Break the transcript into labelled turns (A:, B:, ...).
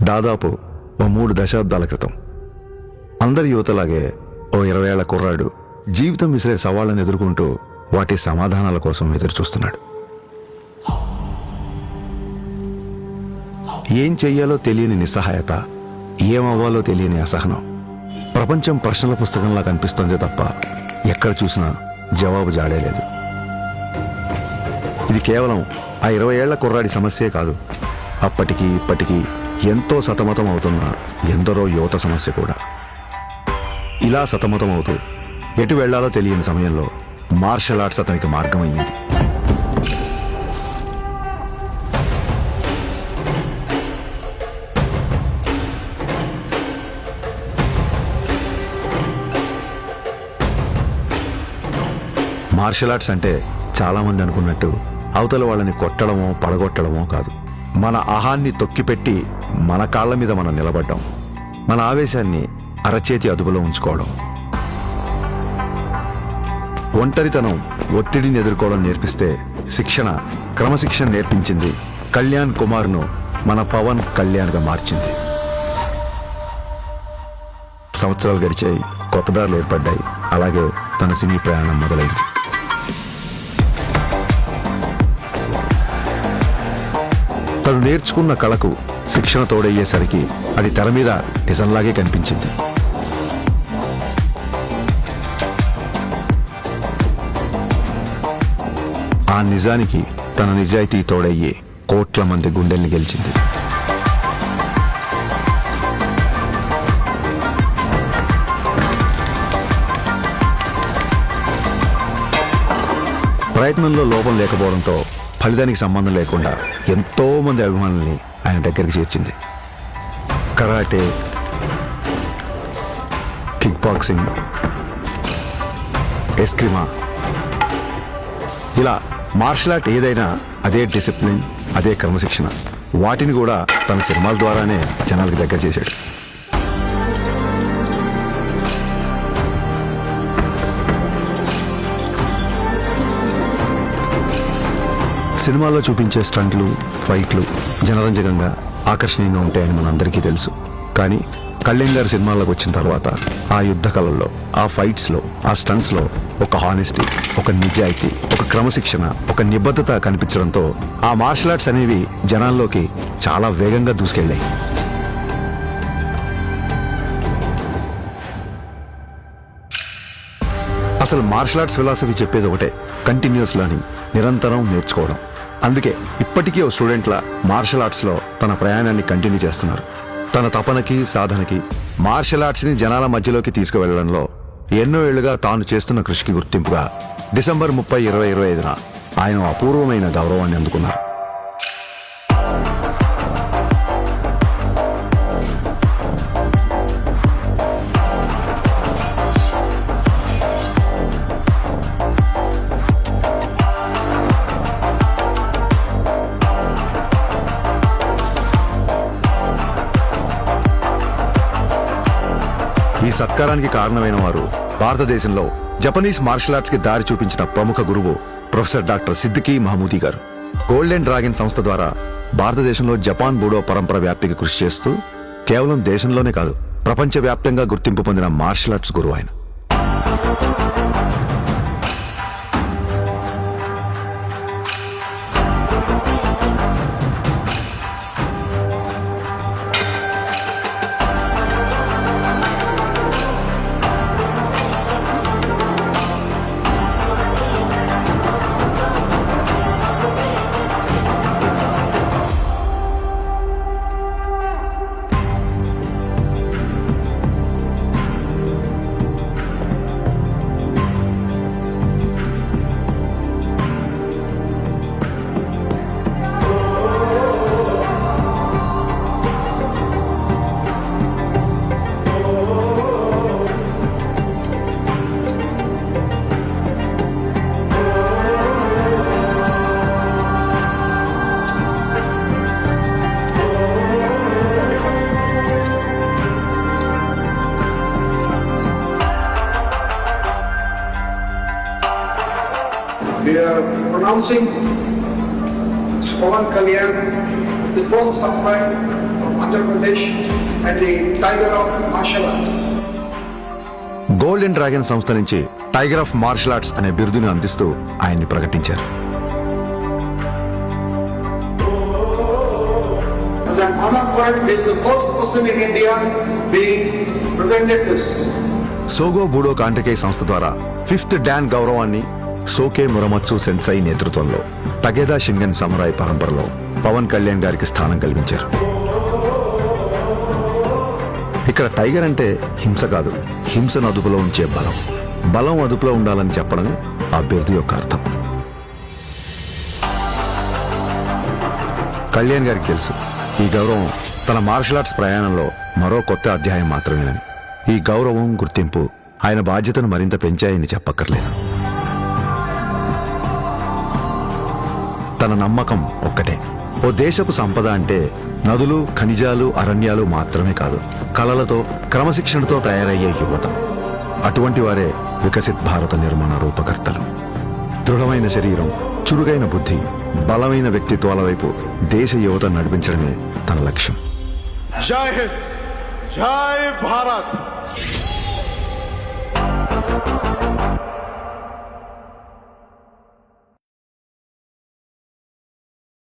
A: దాదాపు ఓ 3 దశాబ్దాల క్రితం అందరి యువతలాగే ఓ 20 ఏళ్ల కుర్రాడు జీవితం విసిరే సవాళ్ళను ఎదుర్కొంటూ వాటి సమాధానాల కోసం ఎదురుచూస్తున్నాడు. ఏం చెయ్యాలో తెలియని నిస్సహాయత, ఏమవ్వాలో తెలియని అసహనం. ప్రపంచం ప్రశ్నల పుస్తకంలా కనిపిస్తోందే తప్ప ఎక్కడ చూసినా జవాబు జాడేలేదు. ఇది కేవలం ఆ 20 ఏళ్ల కుర్రాడి సమస్యే కాదు, అప్పటికి ఇప్పటికీ ఎంతో సతమతం అవుతున్న ఎందరో యువత సమస్య కూడా. ఇలా సతమతం అవుతూ ఎటు వెళ్లాలో తెలియని సమయంలో మార్షల్ ఆర్ట్స్ అతనికి మార్గమయ్యింది. మార్షల్ ఆర్ట్స్ అంటే చాలామంది అనుకున్నట్టు అవతల వాళ్ళని కొట్టడమో పడగొట్టడమో కాదు. మన అహాన్ని తొక్కిపెట్టి మన కాళ్ల మీద మనం నిలబడ్డం, మన ఆవేశాన్ని అరచేతి అదుపులో ఉంచుకోవడం. ఒంటరితనం, ఒత్తిడిని ఎదుర్కోవడం నేర్పిస్తే శిక్షణ, క్రమశిక్షణ నేర్పించింది కళ్యాణ్ కుమార్ను మన పవన్ కళ్యాణ్గా మార్చింది. సంవత్సరాలు గడిచాయి, కొత్త దారులు ఏర్పడ్డాయి. అలాగే తన సినీ ప్రయాణం మొదలైంది. తను నేర్చుకున్న కళకు శిక్షణ తోడయ్యేసరికి అది తెర మీద నిజంలాగే కనిపించింది. ఆ నిజానికి తన నిజాయితీ తోడయ్యే కోట్ల మంది గుండెల్ని గెలిచింది. ప్రయత్నంలో లోపం లేకపోవడంతో ఫలితానికి సంబంధం లేకుండా ఎంతో మంది అభిమానుల్ని ఆయన దగ్గరికి చేర్చింది. కరాటే, కిక్ బాక్సింగ్, ఎస్క్రిమా, ఇలా మార్షల్ ఆర్ట్ ఏదైనా అదే డిసిప్లిన్, అదే క్రమశిక్షణ. వాటిని కూడా తన సినిమాల ద్వారానే జనాలకు దగ్గర చేశాడు. సినిమాల్లో చూపించే స్టంట్లు, ఫైట్లు జనరంజకంగా, ఆకర్షణీయంగా ఉంటాయని మనందరికీ తెలుసు. కానీ కళ్యాణ్ గారి సినిమాల్లోకి వచ్చిన తర్వాత ఆ యుద్ధ కళల్లో, ఆ ఫైట్స్లో, ఆ స్టంట్స్లో ఒక హానెస్టీ, ఒక నిజాయితీ, ఒక క్రమశిక్షణ, ఒక నిబద్ధత కనిపించడంతో ఆ మార్షల్ ఆర్ట్స్ అనేవి జనాల్లోకి చాలా వేగంగా దూసుకెళ్ళాయి. అసలు మార్షల్ ఆర్ట్స్ ఫిలాసఫీ చెప్పేది ఒకటే, కంటిన్యూస్ లెర్నింగ్, నిరంతరం నేర్చుకోవడం. అందుకే ఇప్పటికీ ఓ స్టూడెంట్ల మార్షల్ ఆర్ట్స్లో తన ప్రయాణాన్ని కంటిన్యూ చేస్తున్నారు. తన తపనకి, సాధనకి, మార్షల్ ఆర్ట్స్ని జనాల మధ్యలోకి తీసుకువెళ్లడంలో ఎన్నో ఏళ్లుగా తాను చేస్తున్న కృషికి గుర్తింపుగా డిసెంబర్ 30, 2025న ఆయన అపూర్వమైన గౌరవాన్ని అందుకున్నారు. ఈ సత్కారానికి కారణమైన వారు భారతదేశంలో జపనీస్ మార్షల్ ఆర్ట్స్ కి దారి చూపించిన ప్రముఖ గురువు ప్రొఫెసర్ డాక్టర్ సిద్దికీ మహమూదీ గారు. గోల్డెన్ డ్రాగన్ సంస్థ ద్వారా భారతదేశంలో జపాన్ బూడో పరంపర వ్యాప్తికి కృషి చేస్తూ కేవలం దేశంలోనే కాదు, ప్రపంచవ్యాప్తంగా గుర్తింపు పొందిన మార్షల్ ఆర్ట్స్ గురువు ఆయన.
B: We are pronouncing Pawan Kalyan the first samurai of Andhra Pradesh and the Tiger of Martial Arts.
A: Golden dragon సంస్థ నుంచి టైగర్ ఆఫ్ మార్షల్ ఆర్ట్స్ అనే బిరుదును అందిస్తూ ఆయన్ని ప్రకటించారు.
B: As an honor for him, he is the first person in India being presented this.
A: సోగో బూడో కాంటకే సంస్థ ద్వారా 5th don గౌరవాన్ని సోకే మురమత్సు సెన్సై నేతృత్వంలో టగేదా షింగన్ సమురాయ్ పరంపరలో పవన్ కళ్యాణ్ గారికి స్థానం కల్పించారు. ఇక్కడ టైగర్ అంటే హింస కాదు, హింసను అదుపులో ఉంచే బలం. బలం అదుపులో ఉండాలని చెప్పడమే ఆ బిరుదు యొక్క అర్థం. కళ్యాణ్ గారికి తెలుసు ఈ గౌరవం తన మార్షల్ ఆర్ట్స్ ప్రయాణంలో మరో కొత్త అధ్యాయం మాత్రమేనని. ఈ గౌరవం, గుర్తింపు ఆయన బాధ్యతను మరింత పెంచాయని చెప్పక్కర్లేదు. తన నమ్మకం ఒక్కటే, ఓ దేశపు సంపద అంటే నదులు, ఖనిజాలు, అరణ్యాలు మాత్రమే కాదు, కళలతో, క్రమశిక్షణతో తయారయ్యే యువత. అటువంటి వారే వికసిత్ భారత నిర్మాణ రూపకర్తలు. దృఢమైన శరీరం, చురుగైన బుద్ధి, బలమైన వ్యక్తిత్వాల వైపు దేశ యువత నడిపించడమే తన లక్ష్యం.
C: జై హింద్, జై భారత్.